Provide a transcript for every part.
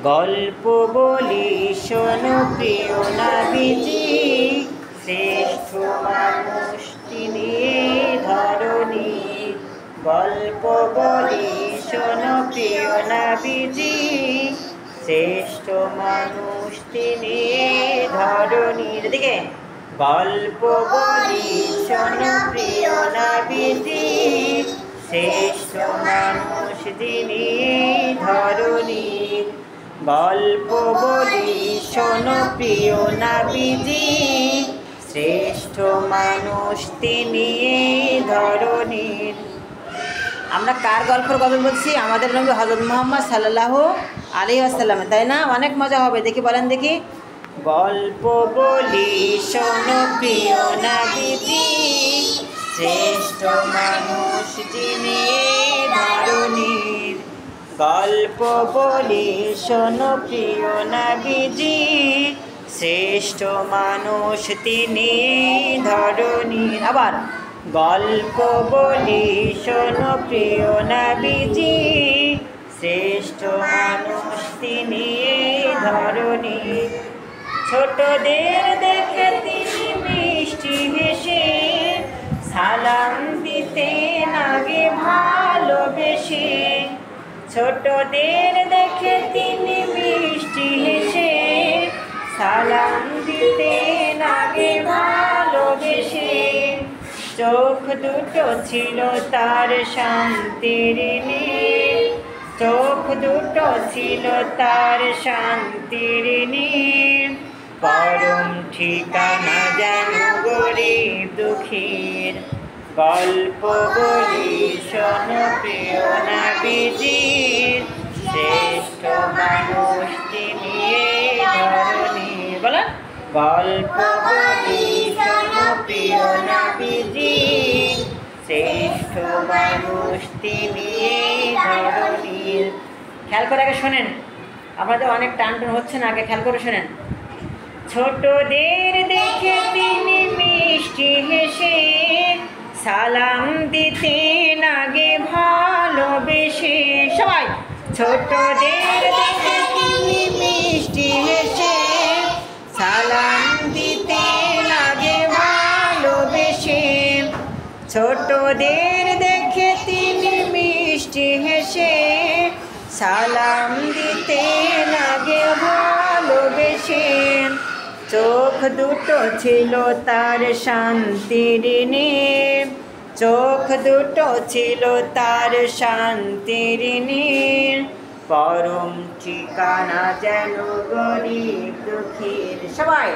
গল্প বলি শোনো প্রিয় নবীজি, শ্রেষ্ঠ মানুষ তিনি ধরণীর। গল্প বলি শোনো প্রিয় নবীজি, শ্রেষ্ঠ মানুষ তিনি ধরণীর। এদিকে গল্প বলি শোনো প্রিয় নবীজি, শ্রেষ্ঠ মানুষ তিনি ধরণীর। গল্প বলি শোনো প্রিয় নবীজি, শ্রেষ্ঠ মানুষ তিনি ধরণীর। আমরা কার গল্পের কথা বলছি? আমাদের নবী হযরত মুহাম্মদ সাল্লাল্লাহু আলাইহি ওয়াসাল্লাম, তাই না? অনেক মজা হবে। দেখি বলেন দেখি। গল্প বলি শোনো প্রিয় নবীজি, শ্রেষ্ঠ মানুষ যিনি ধরণীর। গল্প বলি শোনো প্রিয় নবীজি, শ্রেষ্ঠ মানুষ তিনি ধরণীর। আবার গল্প বলি শোনো প্রিয় নবীজি, শ্রেষ্ঠ মানুষ তিনি ধরণীর। ছোটদের দেখে তিনি মিষ্টি হেসে সালাম দিতেন আগে ভালোবেসে। ছোটদের দেখে তিনি মিষ্টি হেসে সালাম দিতেন আগে ভালোবেসে। চোখ দুটো ছিল তার শান্তির নীর, চোখ দুটো ছিল তার শান্তির নীর। পরম ঠিকানা যেন গরিব দুঃখীর। গল্প বলি শোনো প্রিয় নবীজির, শ্রেষ্ঠ মানুষ তিনি ধরণীর। বলেন গল্প বলি শোনো প্রিয় নবীজির, শ্রেষ্ঠ মানুষ তিনি ধরণীর। খেয়াল করে আগে শোনেন, আপনাদের অনেক টান টান হচ্ছে না, আগে খেয়াল করে শোনেন। ছোটদের দেখে তিনি মিষ্টি হেসে সালাম দিতেন আগে ভালোবেসে। সবাই ছোটদের দেখে তিনি মিষ্টি হেসে সালাম দিতেন আগে ভালোবেসে। ছোটদের দেখে তিনি মিষ্টি হেসে সালাম দিতেন আগে ভালোবেসে। চোখ দুটো ছিল তার শান্তির নীর, চোখ দুটো ছিল তার শান্তির নীর। পরম ঠিকানা যেন গরিব দুঃখীর। সবাই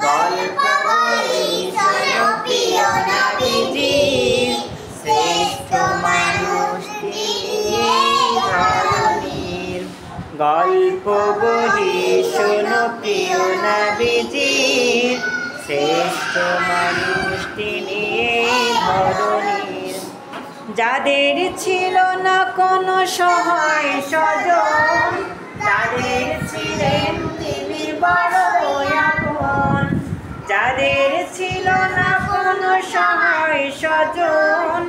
গল্প বলি শোনো প্রিয় নবীজির, শ্রেষ্ঠ মানুষ তিনি ধরণীর। গল্প বলি শোনো প্রিয় নবীজির, শ্রেষ্ঠ মানুষ তিনি ধরণীর। যাদের ছিল না কোনো সহায় স্বজন, তাদের ছিলেন তিনি বড় আপন। যাদের ছিল না কোনো সহায় স্বজন,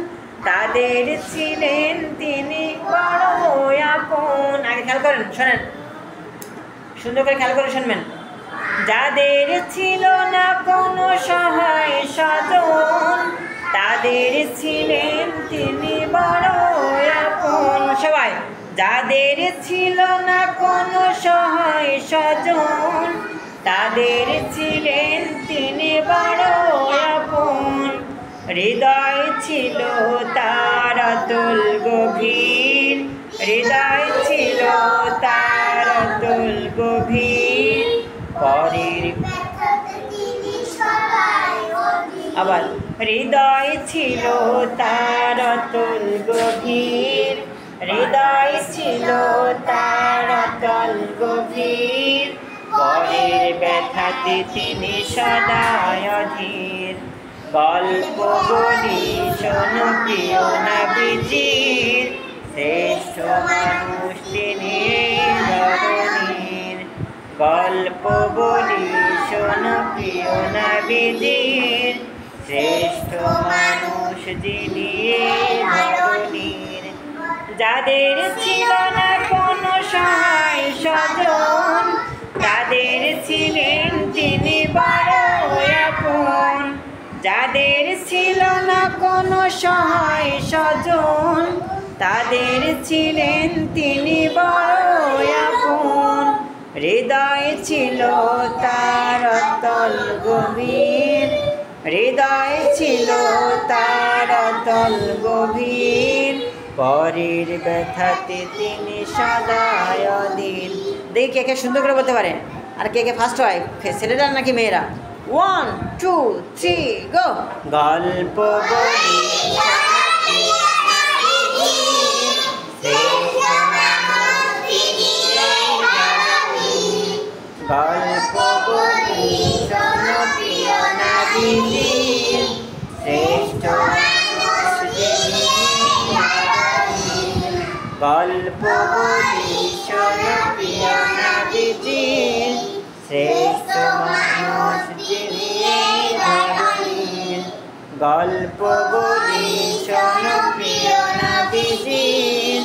তাদের ছিলেন তিনি বড় আপন। আগে খেয়াল করেন, শোনেন, সুন্দর করে খেয়াল করে শুনবেন। যাদের ছিল না কোনো সহায় স্বজন, তাদের ছিলেন তিনি বড় আপন। সবাই যাদের ছিল না কোনো সহায় স্বজন, তাদের ছিলেন তিনি বড় আপন। হৃদয় ছিল তার অতুল গভীর, হৃদয় ছিল তার অতুল গভীর। পরের আবার হৃদয় ছিল তার অতুল গভীর, হৃদয় ছিল তার অতুল গভীর। পরের ব্যথাতে তিনি সদায় অধীর। গল্প বলি শোনো প্রিয় নবীজির, শ্রেষ্ঠ মানুষ তিনি ধরণীর। গল্প বলি শোনো প্রিয় নবীজির, শ্রেষ্ঠ মানুষ যিনি ধরণীর। যাদের ছিল না কোনো সহায় স্বজন, কোনো সহায় স্বজন, তাদের ছিলেন তিনি বড় আপন। হৃদয় ছিল তার অতল গভীর, হৃদয় ছিল তার অতল গভীর, পরের ব্যথাতে তিনি সদায় অধীর। দেখি কে কে সুন্দর করে বলতে পারেন, আর কে কে ফার্স্ট হয়, ছেলেরা নাকি মেয়েরা? 1 2 3 গো। গল্প বলি গল্প বলি শোনো প্রিয় নবীজির, শ্রেষ্ঠ গল্প বলি শোনো প্রিয় নবীজির, শ্রেষ্ঠ মানুষ যিনি এই ধরণীর। গল্প বলি শোনো প্রিয় নবীজির,